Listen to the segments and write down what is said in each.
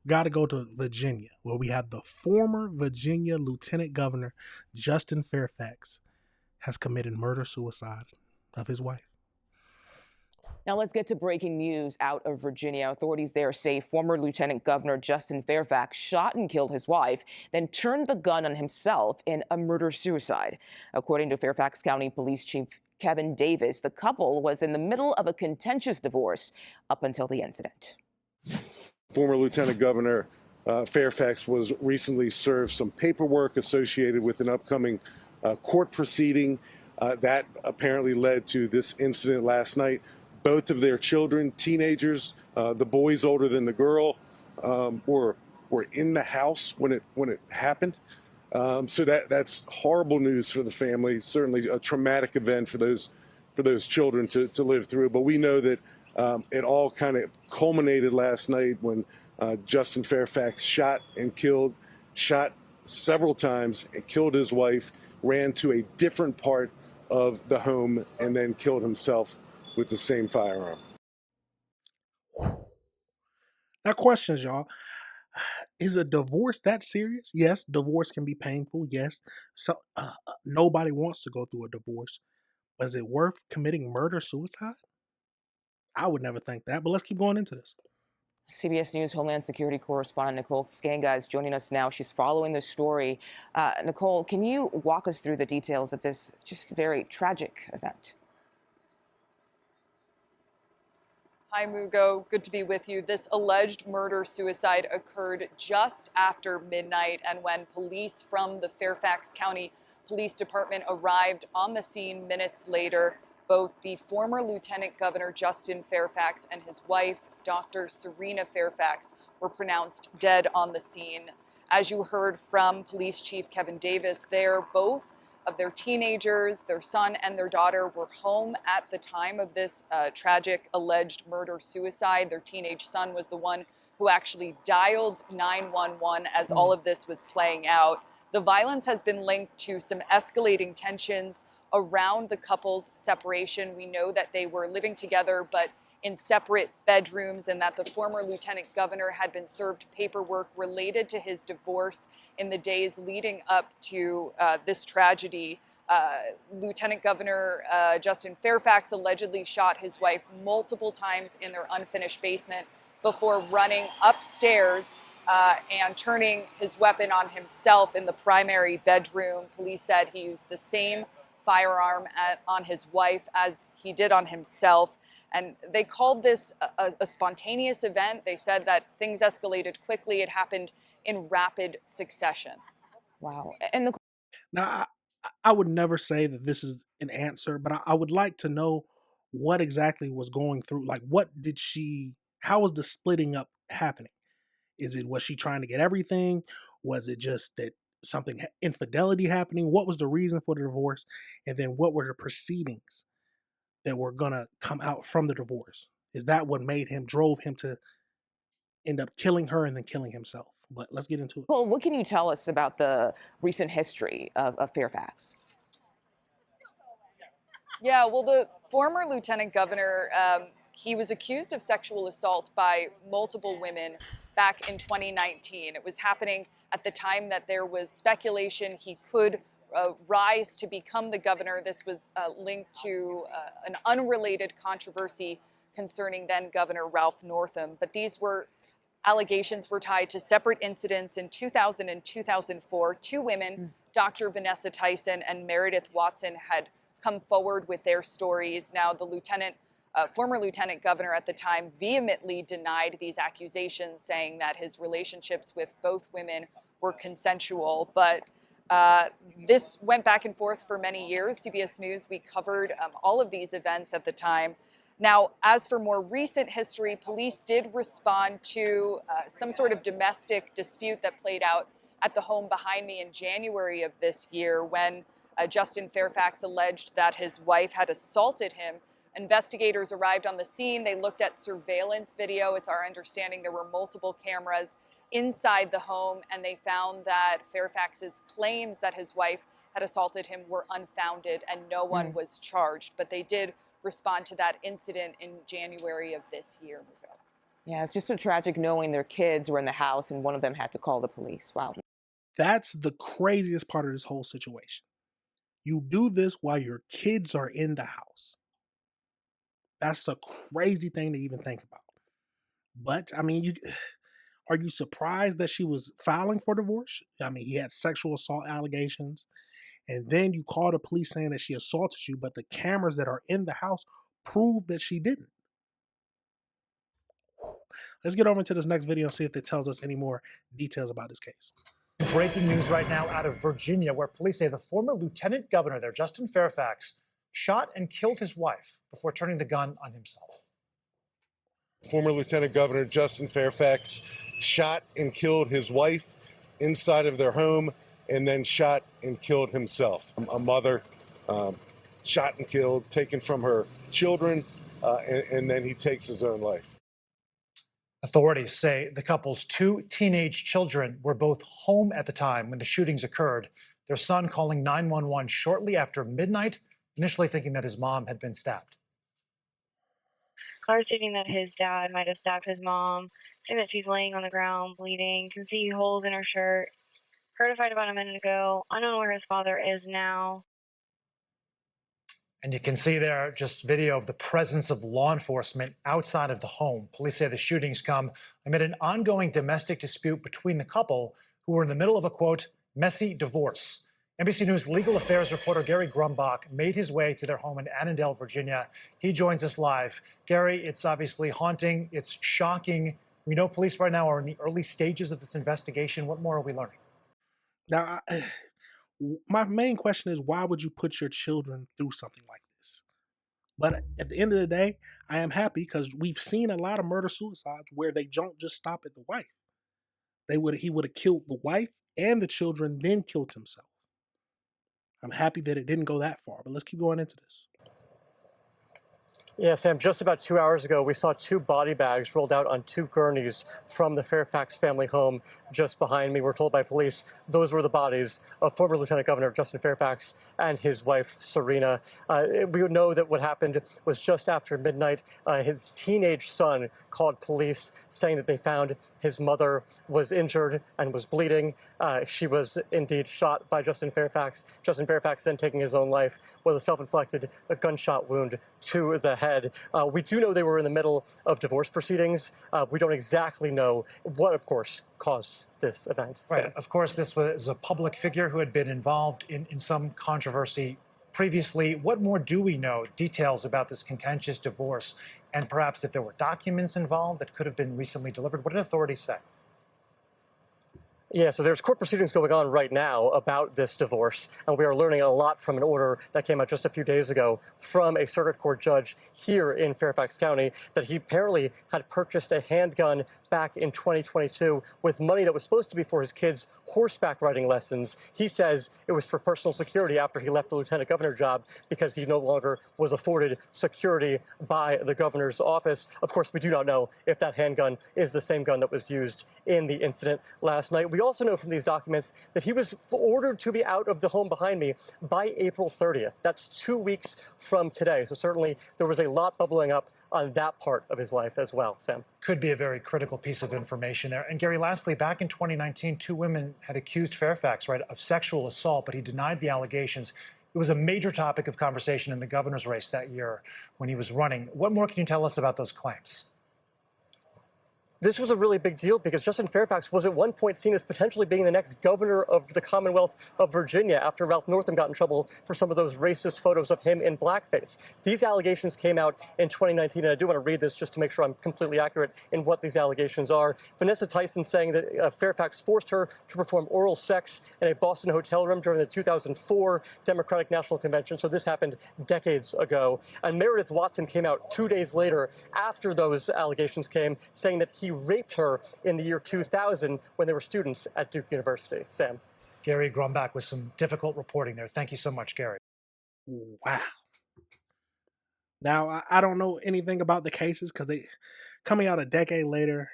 Got to go to Virginia, where we have the former Virginia Lieutenant Governor Justin Fairfax has committed murder suicide of his wife. Now let's get to breaking news out of Virginia. Authorities there say former Lieutenant Governor Justin Fairfax shot and killed his wife, then turned the gun on himself in a murder-suicide. According to Fairfax County Police Chief Kevin Davis, the couple was in the middle of a contentious divorce up until the incident. Former Lieutenant Governor Fairfax was recently served some paperwork associated with an upcoming court proceeding that apparently led to this incident last night. Both of their children, teenagers, the boys older than the girl, were in the house when it happened. So that's horrible news for the family. Certainly a traumatic event for those children to live through. But we know that it all kind of culminated last night when Justin Fairfax shot several times and killed his wife, ran to a different part of the home, and then killed himself with the same firearm. Now, questions, y'all. Is a divorce that serious? Yes, divorce can be painful. Yes, so nobody wants to go through a divorce. But is it worth committing murder suicide? I would never think that. But let's keep going into this. CBS News Homeland Security correspondent Nicole Skanga is joining us now. She's following the story. Nicole, can you walk us through the details of this just very tragic event? Hi, Mugo. Good to be with you. This alleged murder-suicide occurred just after midnight, and when police from the Fairfax County Police Department arrived on the scene minutes later, both the former Lieutenant Governor Justin Fairfax and his wife, Dr. Serena Fairfax, were pronounced dead on the scene. As you heard from Police Chief Kevin Davis, both of their teenagers, their son and their daughter, were home at the time of this tragic alleged murder-suicide. Their teenage son was the one who actually dialed 911 as all of this was playing out. The violence has been linked to some escalating tensions around the couple's separation. We know that they were living together but in separate bedrooms, and that the former lieutenant governor had been served paperwork related to his divorce in the days leading up to this tragedy. Lieutenant Governor Justin Fairfax allegedly shot his wife multiple times in their unfinished basement before running upstairs and turning his weapon on himself in the primary bedroom. Police said he used the same firearm on his wife as he did on himself. And they called this a spontaneous event. They said that things escalated quickly. It happened in rapid succession. Wow. And Now, I would never say that this is an answer, but I would like to know what exactly was going through. Like, how was the splitting up happening? Was she trying to get everything? Was it just that infidelity happening? What was the reason for the divorce? And then what were the proceedings that were gonna come out from the divorce? Is that what drove him to end up killing her and then killing himself? But let's get into it. Well, what can you tell us about the recent history of Fairfax? Yeah, well, the former lieutenant governor, he was accused of sexual assault by multiple women back in 2019. It was happening at the time that there was speculation he could rise to become the governor. This was linked to an unrelated controversy concerning then Governor Ralph Northam. But these allegations were tied to separate incidents in 2000 and 2004. Two women, Dr. Vanessa Tyson and Meredith Watson, had come forward with their stories. Now, the former lieutenant governor at the time vehemently denied these accusations, saying that his relationships with both women were consensual. But this went back and forth for many years. CBS News, we covered all of these events at the time. Now, as for more recent history, police did respond to some sort of domestic dispute that played out at the home behind me in January of this year, when Justin Fairfax alleged that his wife had assaulted him. Investigators arrived on the scene. They looked at surveillance video. It's our understanding there were multiple cameras inside the home, and they found that Fairfax's claims that his wife had assaulted him were unfounded, and no one was charged. But they did respond to that incident in January of this year. Yeah, it's just so tragic knowing their kids were in the house and one of them had to call the police. Wow. That's the craziest part of this whole situation. You do this while your kids are in the house. That's a crazy thing to even think about. But I mean, you are you surprised that she was filing for divorce? I mean, he had sexual assault allegations, and then you call the police saying that she assaulted you, but the cameras that are in the house prove that she didn't. Let's get over to this next video and see if it tells us any more details about this case. Breaking news right now out of Virginia, where police say the former lieutenant governor there, Justin Fairfax, shot and killed his wife before turning the gun on himself. Former Lieutenant Governor Justin Fairfax shot and killed his wife inside of their home and then shot and killed himself. A mother shot and killed, taken from her children, and then he takes his own life. Authorities say the couple's two teenage children were both home at the time when the shootings occurred. Their son calling 911 shortly after midnight, initially thinking that his mom had been stabbed. Cars stating that his dad might have stabbed his mom, saying that she's laying on the ground bleeding, can see holes in her shirt. Heard a fight about a minute ago, unknown where his father is now. And you can see there just video of the presence of law enforcement outside of the home. Police say the shootings come amid an ongoing domestic dispute between the couple who were in the middle of a, quote, messy divorce. NBC News legal affairs reporter Gary Grumbach made his way to their home in Annandale, Virginia. He joins us live. Gary, it's obviously haunting. It's shocking. We know police right now are in the early stages of this investigation. What more are we learning? Now, my main question is, why would you put your children through something like this? But at the end of the day, I am happy because we've seen a lot of murder suicides where they don't just stop at the wife. He would have killed the wife and the children, then killed himself. I'm happy that it didn't go that far, but let's keep going into this. Yeah, Sam, just about 2 hours ago, we saw two body bags rolled out on two gurneys from the Fairfax family home just behind me. We're told by police those were the bodies of former Lieutenant Governor Justin Fairfax and his wife, Serena. We know that what happened was just after midnight. His teenage son called police saying that they found his mother was injured and was bleeding. She was indeed shot by Justin Fairfax. Justin Fairfax then taking his own life with a self-inflicted gunshot wound to the head. We do know they were in the middle of divorce proceedings. We don't exactly know what, of course, caused this event. Right. So. Of course, this was a public figure who had been involved in some controversy previously. What more do we know? Details about this contentious divorce, and perhaps if there were documents involved that could have been recently delivered. What did authorities say? Yeah, so there's court proceedings going on right now about this divorce, and we are learning a lot from an order that came out just a few days ago from a circuit court judge here in Fairfax County that he apparently had purchased a handgun back in 2022 with money that was supposed to be for his kids' horseback riding lessons. He says it was for personal security after he left the lieutenant governor job because he no longer was afforded security by the governor's office. Of course, we do not know if that handgun is the same gun that was used in the incident last night. We also know from these documents that he was ordered to be out of the home behind me by April 30th. That's 2 weeks from today. So certainly there was a lot bubbling up on that part of his life as well, Sam. Could be a very critical piece of information there. And Gary, lastly, back in 2019, two women had accused Fairfax, right, of sexual assault, but he denied the allegations. It was a major topic of conversation in the governor's race that year when he was running. What more can you tell us about those claims? This was a really big deal because Justin Fairfax was at one point seen as potentially being the next governor of the Commonwealth of Virginia after Ralph Northam got in trouble for some of those racist photos of him in blackface. These allegations came out in 2019, and I do want to read this just to make sure I'm completely accurate in what these allegations are. Vanessa Tyson saying that Fairfax forced her to perform oral sex in a Boston hotel room during the 2004 Democratic National Convention. So this happened decades ago. And Meredith Watson came out 2 days later after those allegations came, saying that he raped her in the year 2000 when they were students at Duke University. Sam. Gary Grumbach with some difficult reporting there. Thank you so much, Gary. Wow. Now, I don't know anything about the cases because they coming out a decade later.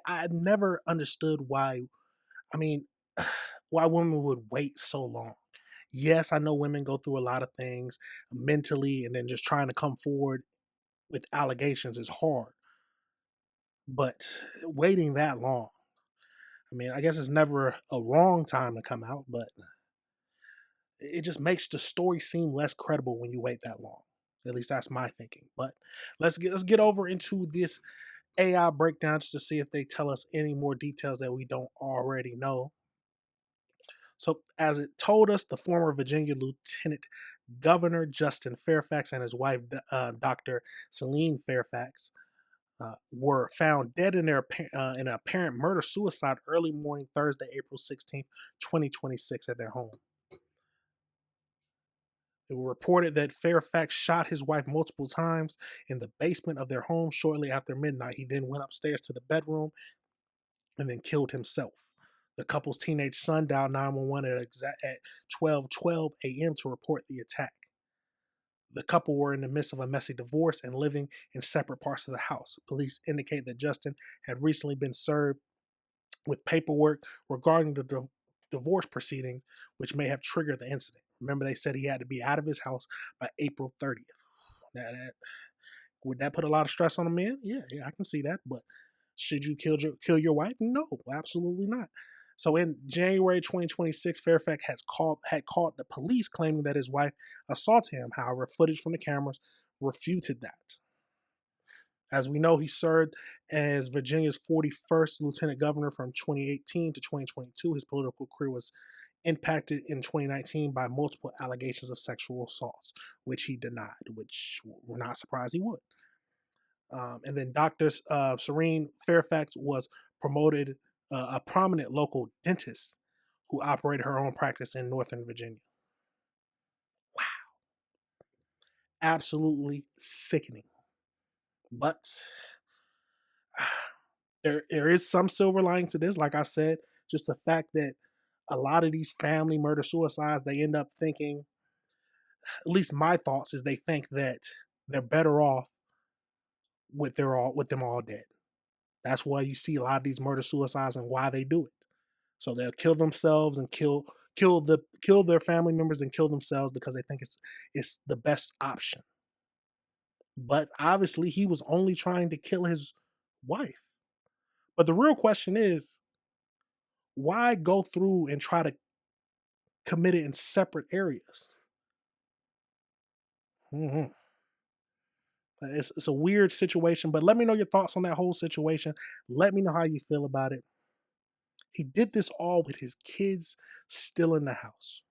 I never understood why. I mean, why women would wait so long. Yes, I know women go through a lot of things mentally, and then just trying to come forward with allegations is hard. But waiting that long, I mean, I guess it's never a wrong time to come out, but it just makes the story seem less credible when you wait that long. At least that's my thinking. But let's get over into this AI breakdown just to see if they tell us any more details that we don't already know. So, as it told us, the former Virginia Lieutenant Governor Justin Fairfax and his wife, Dr. Celine Fairfax, were found dead in in an apparent murder-suicide early morning Thursday, April 16th, 2026 at their home. It was reported that Fairfax shot his wife multiple times in the basement of their home shortly after midnight. He then went upstairs to the bedroom and then killed himself. The couple's teenage son dialed 911 at 12:12 a.m. to report the attack. The couple were in the midst of a messy divorce and living in separate parts of the house. Police indicate that Justin had recently been served with paperwork regarding the divorce proceedings, which may have triggered the incident. Remember, they said he had to be out of his house by April 30th. Would that put a lot of stress on a man? Yeah, I can see that. But should you kill your wife? No, absolutely not. So in January 2026, Fairfax had called the police claiming that his wife assaulted him. However, footage from the cameras refuted that. As we know, he served as Virginia's 41st lieutenant governor from 2018 to 2022. His political career was impacted in 2019 by multiple allegations of sexual assaults, which he denied, which we're not surprised he would. And then Dr. Serene Fairfax was promoted a prominent local dentist who operated her own practice in Northern Virginia. Wow. Absolutely sickening. But there is some silver lining to this. Like I said, just the fact that a lot of these family murder suicides, they end up thinking, at least my thoughts is they think that they're better off with them all dead. That's why you see a lot of these murder suicides and why they do it. So they'll kill themselves and kill their family members and kill themselves because they think it's the best option. But obviously he was only trying to kill his wife. But the real question is, why go through and try to commit it in separate areas? Mm-hmm. It's a weird situation, but let me know your thoughts on that whole situation. Let me know how you feel about it. He did this all with his kids still in the house.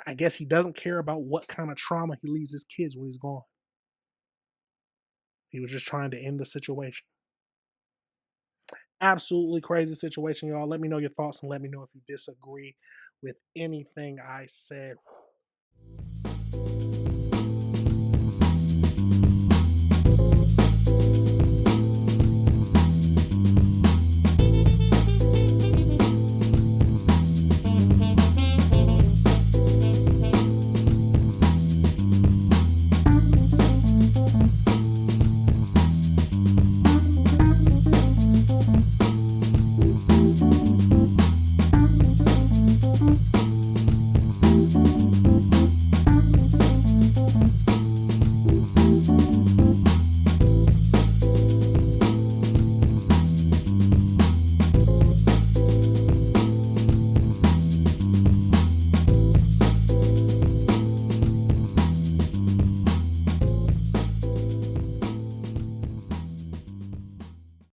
I guess he doesn't care about what kind of trauma he leaves his kids when he's gone. He was just trying to end the situation. Absolutely crazy situation, y'all. Let me know your thoughts and let me know if you disagree with anything I said.